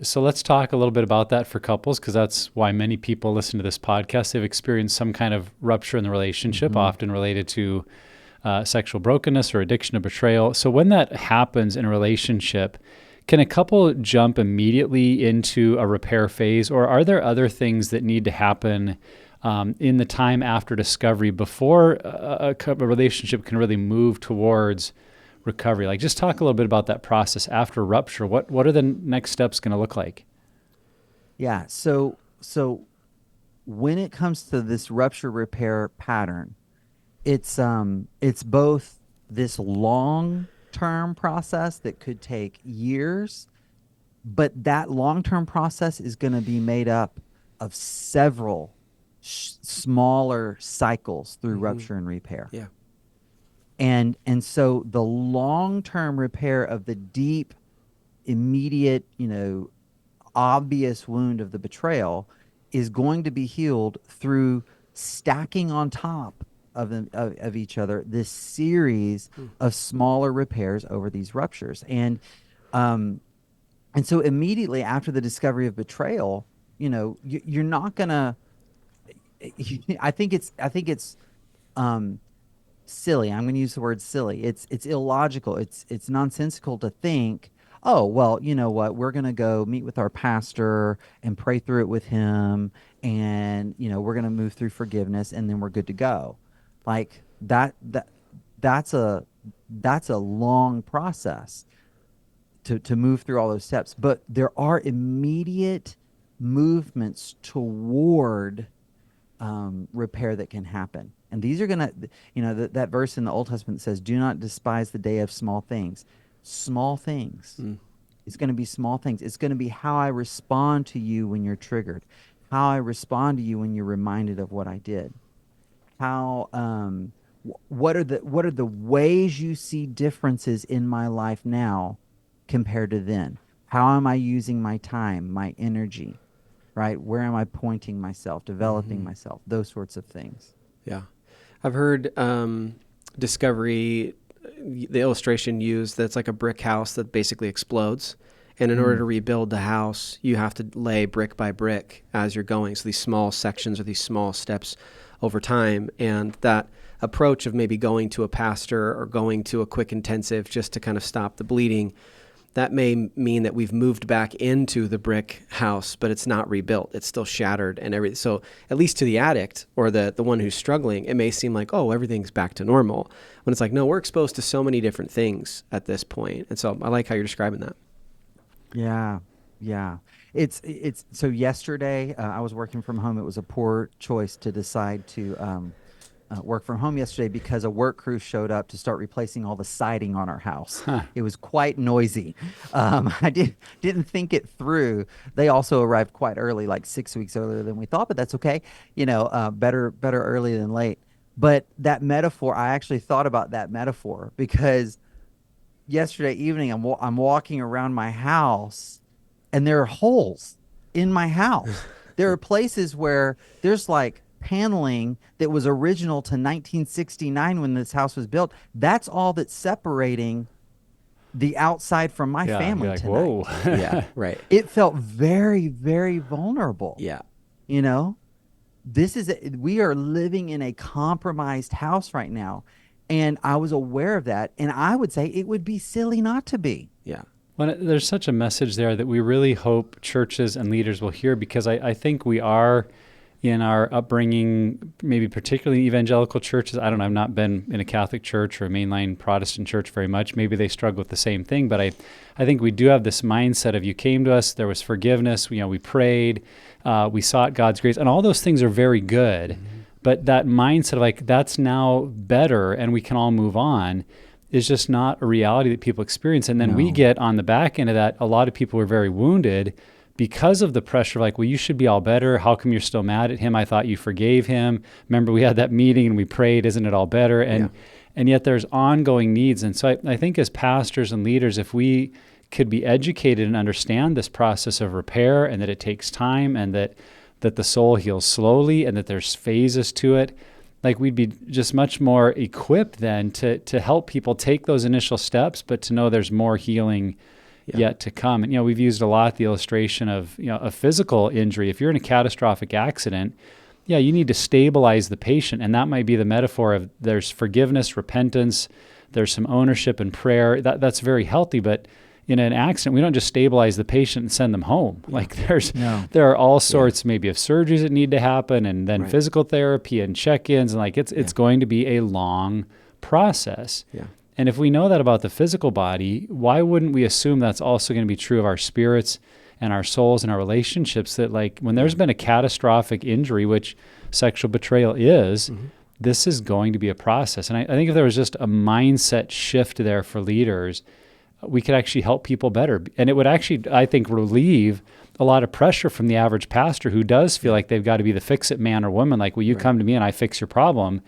So let's talk a little bit about that for couples, because that's why many people listen to this podcast. They've experienced some kind of rupture in the relationship, often related to sexual brokenness or addiction or betrayal. So when that happens in a relationship, can a couple jump immediately into a repair phase, or are there other things that need to happen in the time after discovery before a relationship can really move towards recovery? Like, just talk a little bit about that process after rupture. What are the next steps going to look like? Yeah. So when it comes to this rupture repair pattern, it's both this long term process that could take years, but that long term process is going to be made up of several smaller cycles through Hmm. rupture and repair. Yeah. And so the long term repair of the deep, immediate, obvious wound of the betrayal is going to be healed through stacking on top of them of each other this series Mm. of smaller repairs over these ruptures. Um and so immediately after the discovery of betrayal, you're not gonna I think it's um silly. I'm going to use the word silly. It's illogical. It's nonsensical to think, oh, well, you know what? We're going to go meet with our pastor and pray through it with him, and we're going to move through forgiveness, and then we're good to go. Like that's a long process to move through all those steps. But there are immediate movements toward repair that can happen. And these are going to, that verse in the Old Testament says, do not despise the day of small things. Small things. Mm. It's going to be small things. It's going to be how I respond to you when you're triggered, how I respond to you when you're reminded of what I did, how, what are the ways you see differences in my life now compared to then? How am I using my time, my energy? Right? Where am I pointing myself, developing Hmm. myself, those sorts of things. Yeah. I've heard discovery, the illustration used, that's like a brick house that basically explodes. And in order Mm. to rebuild the house, you have to lay brick by brick as you're going. So these small sections or these small steps over time. And that approach of maybe going to a pastor or going to a quick intensive just to kind of stop the bleeding, that may mean that we've moved back into the brick house, but it's not rebuilt. It's still shattered and everything. So at least to the addict or the one who's struggling, it may seem like, oh, everything's back to normal. When it's like, no, we're exposed to so many different things at this point. And so I like how you're describing that. Yeah. Yeah. It's so yesterday, I was working from home. It was a poor choice to decide to work from home yesterday because a work crew showed up to start replacing all the siding on our house. Huh. It was quite noisy. I didn't think it through. They also arrived quite early, like 6 weeks earlier than we thought, but that's okay. Better early than late. But that metaphor, I actually thought about that metaphor because yesterday evening I'm walking around my house and there are holes in my house. There are places where there's like paneling that was original to 1969 when this house was built. That's all that's separating the outside from my Yeah, you're family like, tonight. whoa. Yeah, right. It felt very, very vulnerable. Yeah. You know, we are living in a compromised house right now. And I was aware of that. And I would say it would be silly not to be. Yeah. Well, there's such a message there that we really hope churches and leaders will hear, because I think we are, in our upbringing, maybe particularly evangelical churches. I don't know, I've not been in a Catholic church or a mainline Protestant church very much. Maybe they struggle with the same thing, but I think we do have this mindset of, you came to us, there was forgiveness, we prayed, we sought God's grace, and all those things are very good. Mm-hmm. But that mindset of like, that's now better and we can all move on, is just not a reality that people experience. And then we No. get on the back end of that, a lot of people are very wounded because of the pressure of like, well, you should be all better. How come you're still mad at him? I thought you forgave him. Remember, we had that meeting and we prayed, isn't it all better? And yet there's ongoing needs. And so I think as pastors and leaders, if we could be educated and understand this process of repair, and that it takes time, and that the soul heals slowly, and that there's phases to it, like we'd be just much more equipped then to help people take those initial steps, but to know there's more healing yet to come. And, we've used a lot the illustration of, a physical injury. If you're in a catastrophic accident, you need to stabilize the patient. And that might be the metaphor of there's forgiveness, repentance, there's some ownership and prayer. That's very healthy. But in an accident, we don't just stabilize the patient and send them home. Like there are all sorts maybe of surgeries that need to happen, and then physical therapy and check-ins. And like it's going to be a long process. Yeah. And if we know that about the physical body, why wouldn't we assume that's also going to be true of our spirits and our souls and our relationships, that like when there's been a catastrophic injury, which sexual betrayal is, this is going to be a process. And I think if there was just a mindset shift there for leaders, we could actually help people better. And it would actually, I think, relieve a lot of pressure from the average pastor who does feel like they've got to be the fix-it man or woman. Like, will you come to me and I fix your problem?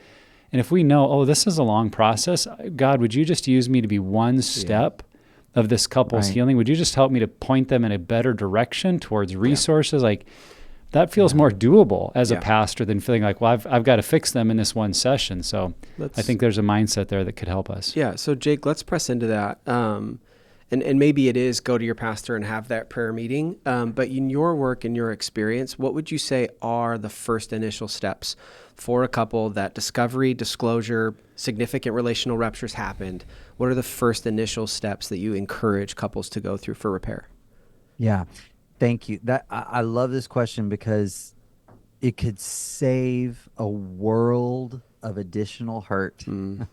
And if we know, this is a long process, God, would you just use me to be one step of this couple's healing? Would you just help me to point them in a better direction towards resources? Like, that feels more doable as a pastor than feeling like, well, I've got to fix them in this one session. So I think there's a mindset there that could help us. Yeah. So Jake, let's press into that. And maybe it is go to your pastor and have that prayer meeting. But in your work, in your experience, what would you say are the first initial steps for a couple that discovery, disclosure, significant relational ruptures happened? What are the first initial steps that you encourage couples to go through for repair? Yeah. Thank you. I love this question because it could save a world of additional hurt and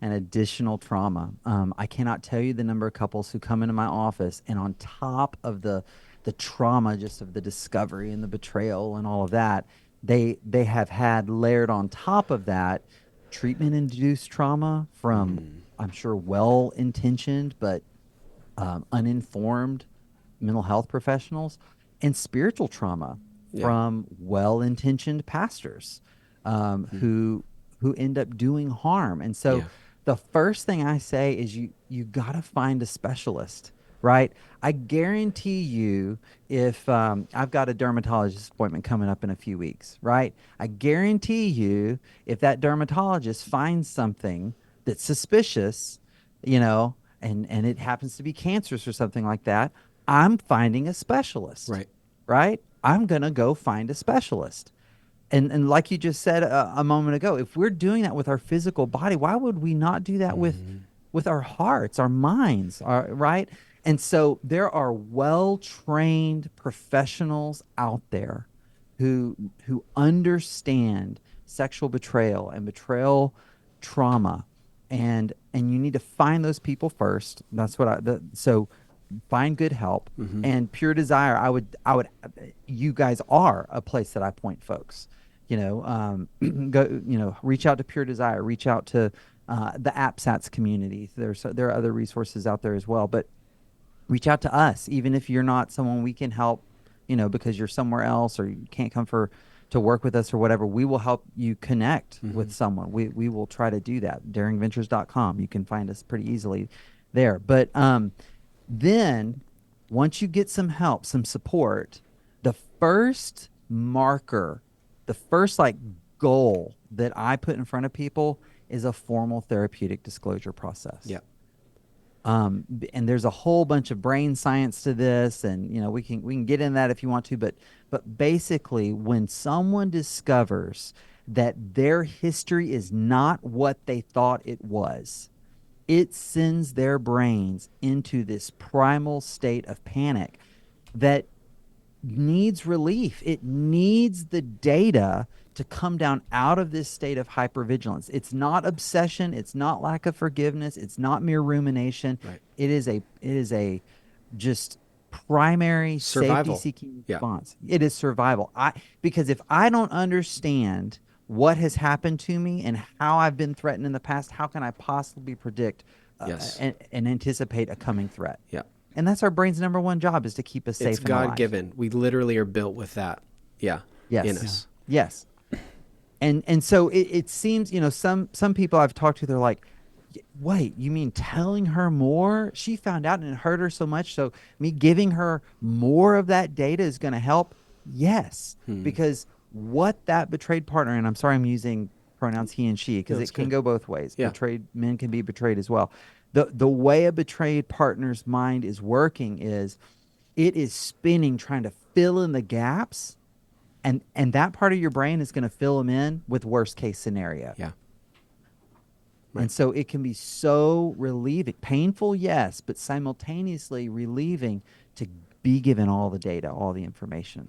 additional trauma. I cannot tell you the number of couples who come into my office, and on top of the trauma, just of the discovery and the betrayal and all of that, they have had layered on top of that treatment-induced trauma from, I'm sure, well-intentioned but uninformed mental health professionals, and spiritual trauma from well-intentioned pastors who end up doing harm. And so the first thing I say is you got to find a specialist, right? I guarantee you, if I've got a dermatologist appointment coming up in a few weeks, right? I guarantee you, if that dermatologist finds something that's suspicious, and it happens to be cancerous or something like that, I'm finding a specialist, right? I'm going to go find a specialist. And like you just said a moment ago, if we're doing that with our physical body, why would we not do that with our hearts, our minds, right? And so there are well-trained professionals out there who understand sexual betrayal and betrayal trauma, and you need to find those people first. That's what so find good help. And Pure Desire, I would you guys are a place that I point folks. Go, reach out to Pure Desire, reach out to the AppSats community. There are other resources out there as well, but reach out to us, even if you're not someone we can help, because you're somewhere else or you can't come to work with us or whatever. We will help you connect with someone. We will try to do that. daringventures.com. You can find us pretty easily there. But then once you get some help, some support, the first marker, the first goal that I put in front of people is a formal therapeutic disclosure process. Yeah. And there's a whole bunch of brain science to this, and we can get in that if you want to, but basically, when someone discovers that their history is not what they thought it was, it sends their brains into this primal state of panic that needs relief. It needs the data to come down out of this state of hypervigilance. It's not obsession. It's not lack of forgiveness. It's not mere rumination. Right. It is a just primary Survival. safety-seeking response. It is survival. Because if I don't understand what has happened to me and how I've been threatened in the past, how can I possibly predict and anticipate a coming threat? Yeah. And that's our brain's number one job, is to keep us safe It's and alive. God-given. We literally are built with that. Yeah. Yes. In us. Yes. And so it seems, some people I've talked to, they're like, wait, you mean telling her more? She found out and it hurt her so much, so me giving her more of that data is going to help? Yes. Because what that betrayed partner, and I'm sorry I'm using pronouns he and she, because it can go both ways. Yeah. Betrayed men can be betrayed as well. The way a betrayed partner's mind is working is it is spinning trying to fill in the gaps, and that part of your brain is going to fill them in with worst case scenario. Yeah. And Right. so it can be so relieving, painful, yes, but simultaneously relieving to be given all the data, all the information.